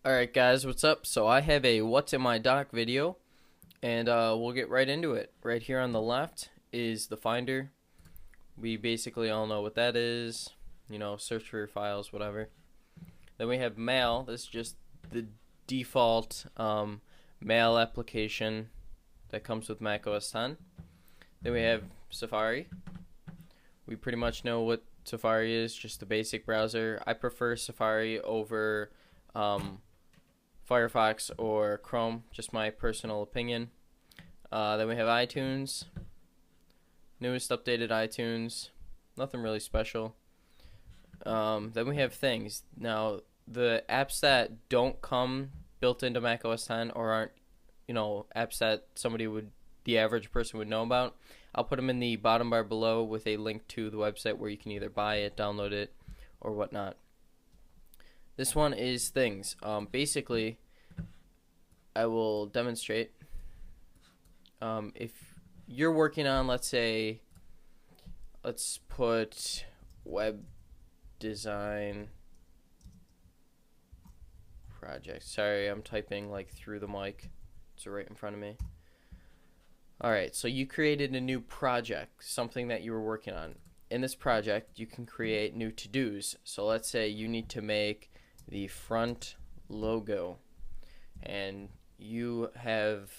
Alright guys, what's up? So I have a what's in my dock video, and we'll get right into it. Right here on the left is the Finder. We basically all know what that is. Search for your files, whatever. Then we have Mail. This is just the default mail application that comes with Mac OS 10. Then we have Safari. We pretty much know what Safari is, just a basic browser. I prefer Safari over Firefox or Chrome, just my personal opinion. Then we have iTunes, newest updated iTunes, nothing really special. Then we have Things. Now, the apps that don't come built into Mac OS 10 or aren't, apps that the average person would know about, I'll put them in the bottom bar below with a link to the website where you can either buy it, download it, or whatnot. This one is Things. Basically, I will demonstrate. If you're working on, let's put web design project. Sorry, I'm typing like through the mic. It's right in front of me. Alright, so you created a new project, something that you were working on. In this project, you can create new to-dos. So let's say you need to make the front logo, and you have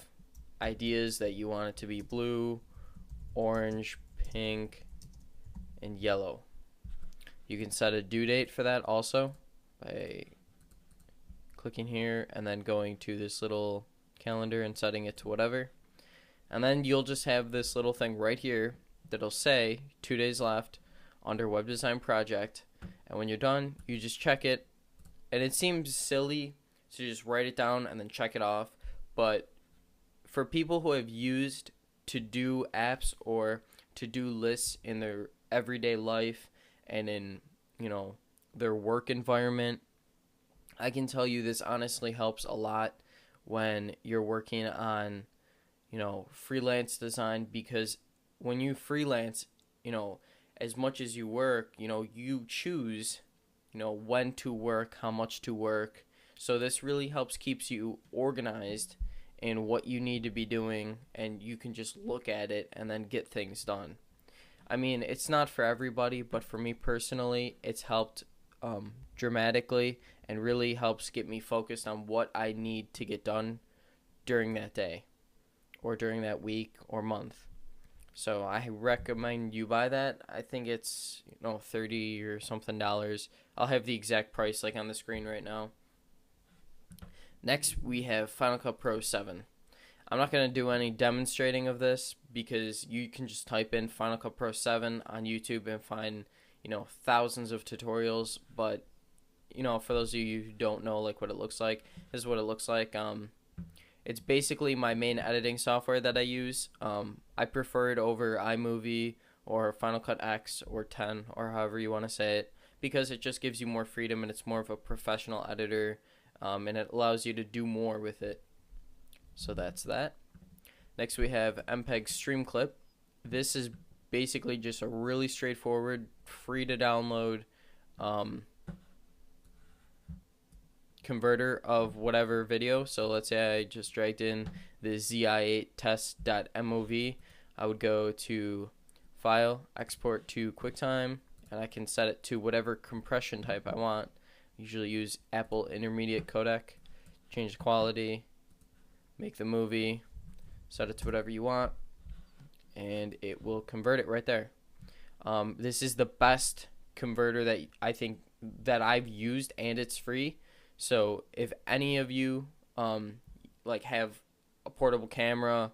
ideas that you want it to be blue, orange, pink, and yellow. You can set a due date for that also by clicking here and then going to this little calendar and setting it to whatever. And then you'll just have this little thing right here that'll say 2 days left under web design project. And when you're done, you just check it. And it seems silly to just write it down and then check it off. But for people who have used to-do apps or to-do lists in their everyday life and in, their work environment, I can tell you this honestly helps a lot when you're working on freelance design, because when you freelance, as much as you work, you choose, when to work, how much to work. So this really helps keeps you organized in what you need to be doing, and you can just look at it and then get things done. I mean, it's not for everybody, but for me personally, it's helped dramatically and really helps get me focused on what I need to get done during that day or during that week or month. So I recommend you buy that. I think it's 30 or something dollars. I'll have the exact price like on the screen right now. Next we have Final Cut Pro 7. I'm not going to do any demonstrating of this because you can just type in Final Cut Pro 7 on YouTube and find thousands of tutorials. But for those of you who don't know like what it looks like, this is what it looks like. It's basically my main editing software that I use. I prefer it over iMovie or Final Cut X or 10 or however you want to say it, because it just gives you more freedom and it's more of a professional editor, and it allows you to do more with it. So that's that. Next we have MPEG Streamclip. This is basically just a really straightforward, free to download converter of whatever video. So let's say I just dragged in the ZI8 test.mov. I would go to File, Export to QuickTime, and I can set it to whatever compression type I want. I usually use Apple Intermediate Codec. Change the quality, make the movie, set it to whatever you want, and it will convert it right there. This is the best converter that I think that I've used, and it's free. So if any of you have a portable camera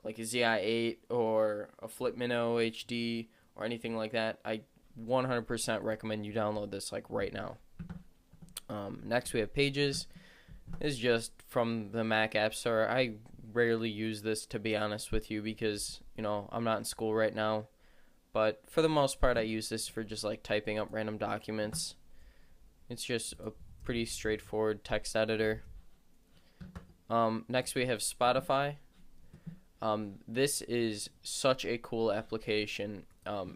like a ZI8 or a Flip Minnow HD or anything like that, I 100% recommend you download this like right now. Next we have Pages. This is just from the Mac App Store. I rarely use this, to be honest with you, because I'm not in school right now. But for the most part, I use this for just like typing up random documents. It's just a pretty straightforward text editor. Next we have Spotify. This is such a cool application.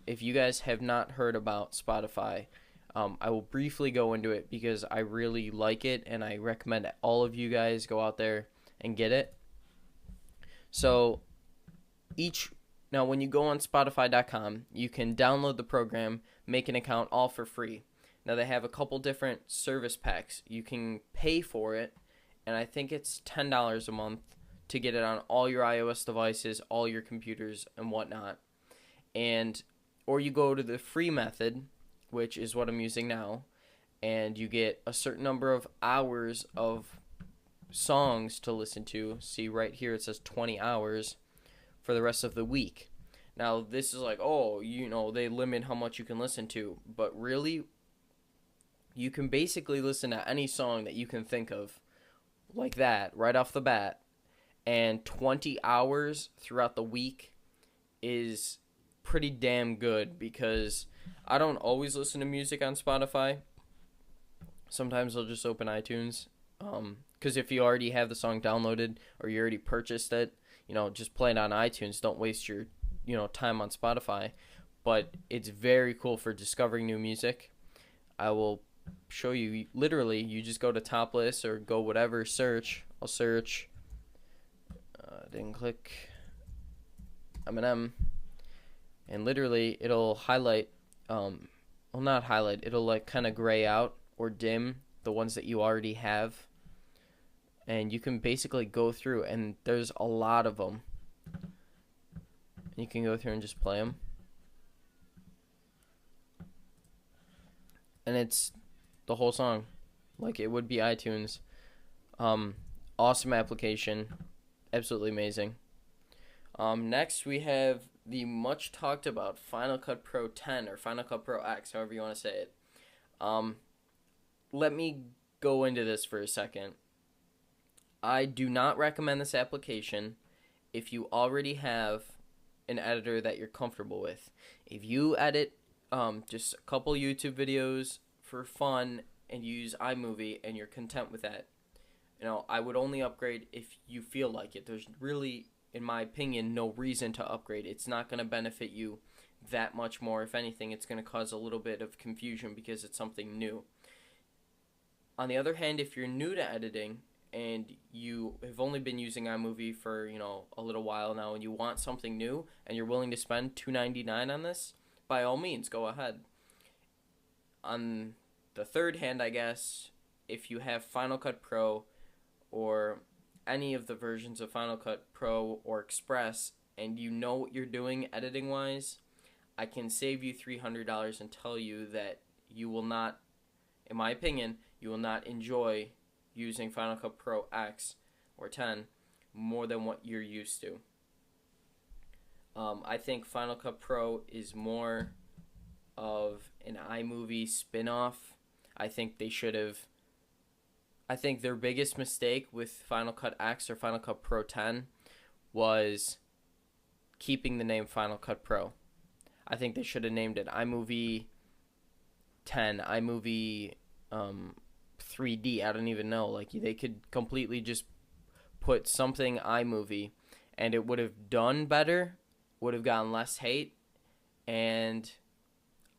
If you guys have not heard about Spotify, I will briefly go into it because I really like it and I recommend all of you guys go out there and get it. So now when you go on Spotify.com, you can download the program, make an account, all for free. Now they have a couple different service packs. You can pay for it, and I think it's $10 a month to get it on all your iOS devices, all your computers, and whatnot. Or you go to the free method, which is what I'm using now, and you get a certain number of hours of songs to listen to. See right here it says 20 hours for the rest of the week. Now this is like, oh, they limit how much you can listen to, but really you can basically listen to any song that you can think of like that right off the bat, and 20 hours throughout the week is pretty damn good, because I don't always listen to music on Spotify. Sometimes I'll just open iTunes, because if you already have the song downloaded or you already purchased it, just play it on iTunes. Don't waste your time on Spotify. But it's very cool for discovering new music. I will show you. Literally, you just go to Topless or go whatever, search. I'll search. Didn't click Eminem. And literally, it'll highlight, not highlight, it'll like kind of gray out or dim the ones that you already have. And you can basically go through, and there's a lot of them. You can go through and just play them. And it's the whole song, like it would be iTunes. Awesome application, absolutely amazing. Next we have the much talked about Final Cut Pro 10 or Final Cut Pro X, however you want to say it. Let me go into this for a second. I do not recommend this application if you already have an editor that you're comfortable with. If you edit just a couple YouTube videos for fun and you use iMovie and you're content with that, I would only upgrade if you feel like it. There's really, in my opinion, no reason to upgrade. It's not going to benefit you that much more. If anything, it's going to cause a little bit of confusion because it's something new. On the other hand, if you're new to editing and you have only been using iMovie for, a little while now, and you want something new and you're willing to spend $2.99 on this, by all means, go ahead. On the third hand, I guess, if you have Final Cut Pro or any of the versions of Final Cut Pro or Express, and you know what you're doing editing-wise, I can save you $300 and tell you that you will not, in my opinion, you will not enjoy using Final Cut Pro X or 10 more than what you're used to. I think Final Cut Pro is more of an iMovie spin-off. I think their biggest mistake with Final Cut X or Final Cut Pro 10 was keeping the name Final Cut Pro. I think they should have named it iMovie 10, iMovie 3D. I don't even know. Like, they could completely just put something iMovie, and it would have done better, would have gotten less hate, and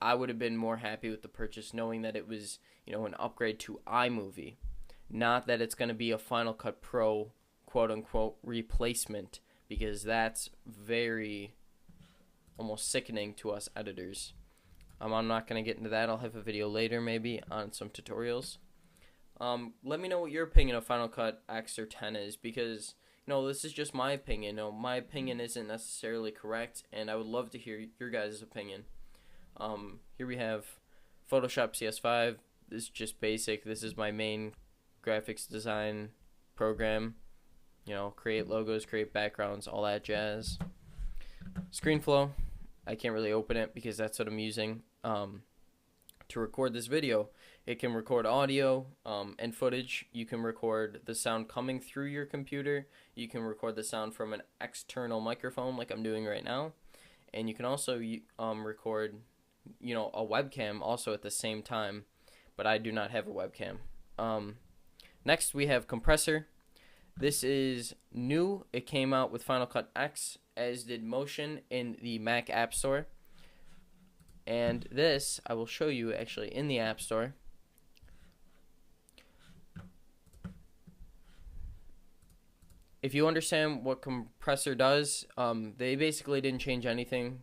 I would have been more happy with the purchase knowing that it was, an upgrade to iMovie. Not that it's going to be a Final Cut Pro quote-unquote replacement, because that's very almost sickening to us editors. I'm not going to get into that. I'll have a video later maybe on some tutorials. Let me know what your opinion of Final Cut X or 10 is, because this is just my opinion. My opinion isn't necessarily correct, and I would love to hear your guys' opinion. Here we have Photoshop CS5. This is just basic. This is my main graphics design program. Create logos, create backgrounds, all that jazz. ScreenFlow. I can't really open it because that's what I'm using to record this video. It can record audio and footage. You can record the sound coming through your computer. You can record the sound from an external microphone like I'm doing right now. And you can also record, a webcam also at the same time. But I do not have a webcam. Next, we have Compressor. This is new. It came out with Final Cut X, as did Motion in the Mac App Store. And this I will show you actually in the App Store. If you understand what Compressor does, they basically didn't change anything.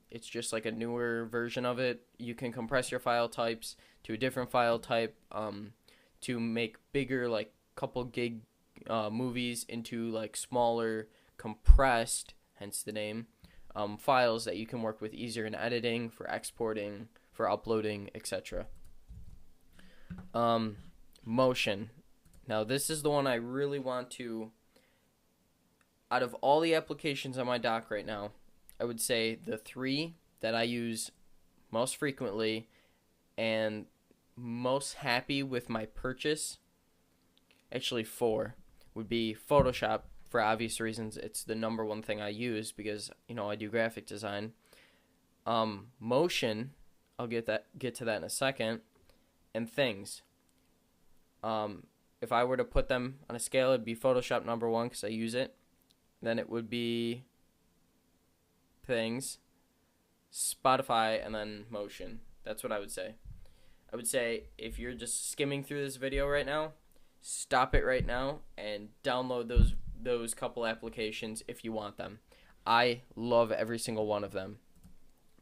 It's just like a newer version of it. You can compress your file types to a different file type to make bigger, like couple gig movies into like smaller, compressed, hence the name, files that you can work with easier in editing, for exporting, for uploading, etc. Motion. Now this is the one I really want to. Out of all the applications on my dock right now, I would say the 3 that I use most frequently and most happy with my purchase, actually 4, would be Photoshop. For obvious reasons, it's the number one thing I use because, I do graphic design. Motion, I'll get to that in a second, and Things. If I were to put them on a scale, it'd be Photoshop number 1 because I use it. Then it would be Things, Spotify, and then Motion. That's what I would say. I would say if you're just skimming through this video right now, stop it right now and download those couple applications if you want them. I love every single one of them.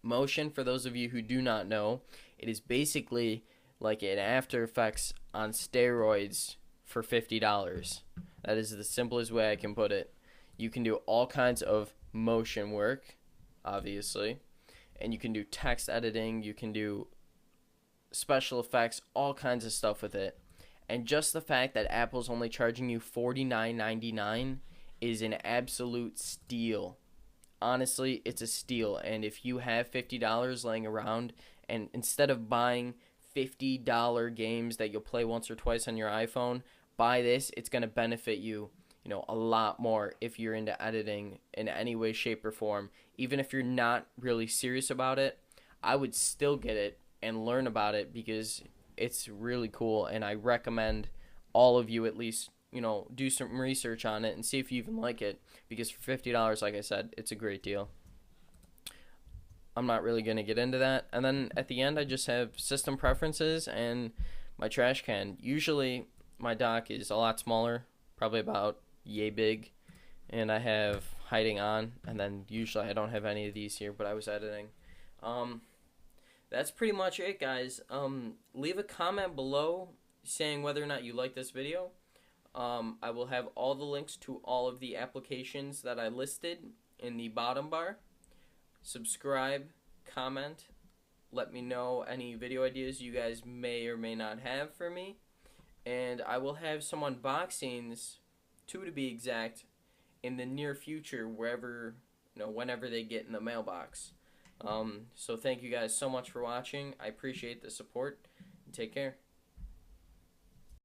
Motion, for those of you who do not know, it is basically like an After Effects on steroids for $50. That is the simplest way I can put it. You can do all kinds of motion work, obviously, and you can do text editing, you can do special effects, all kinds of stuff with it. And just the fact that Apple's only charging you $49.99 is an absolute steal. Honestly, it's a steal. And if you have $50 laying around, and instead of buying $50 games that you'll play once or twice on your iPhone, buy this. It's going to benefit you, a lot more if you're into editing in any way, shape, or form. Even if you're not really serious about it, I would still get it and learn about it because it's really cool, and I recommend all of you at least, do some research on it and see if you even like it, because for $50, like I said, it's a great deal. I'm not really going to get into that. And then at the end, I just have system preferences and my trash can. Usually my dock is a lot smaller, probably about yay big, and I have hiding on, and then usually I don't have any of these here, but I was editing. That's pretty much it, guys. Leave a comment below saying whether or not you like this video. I will have all the links to all of the applications that I listed in the bottom bar. Subscribe, comment, let me know any video ideas you guys may or may not have for me. And I will have some unboxings, 2 to be exact, in the near future, whenever they get in the mailbox. So thank you guys so much for watching. I appreciate the support. Take care.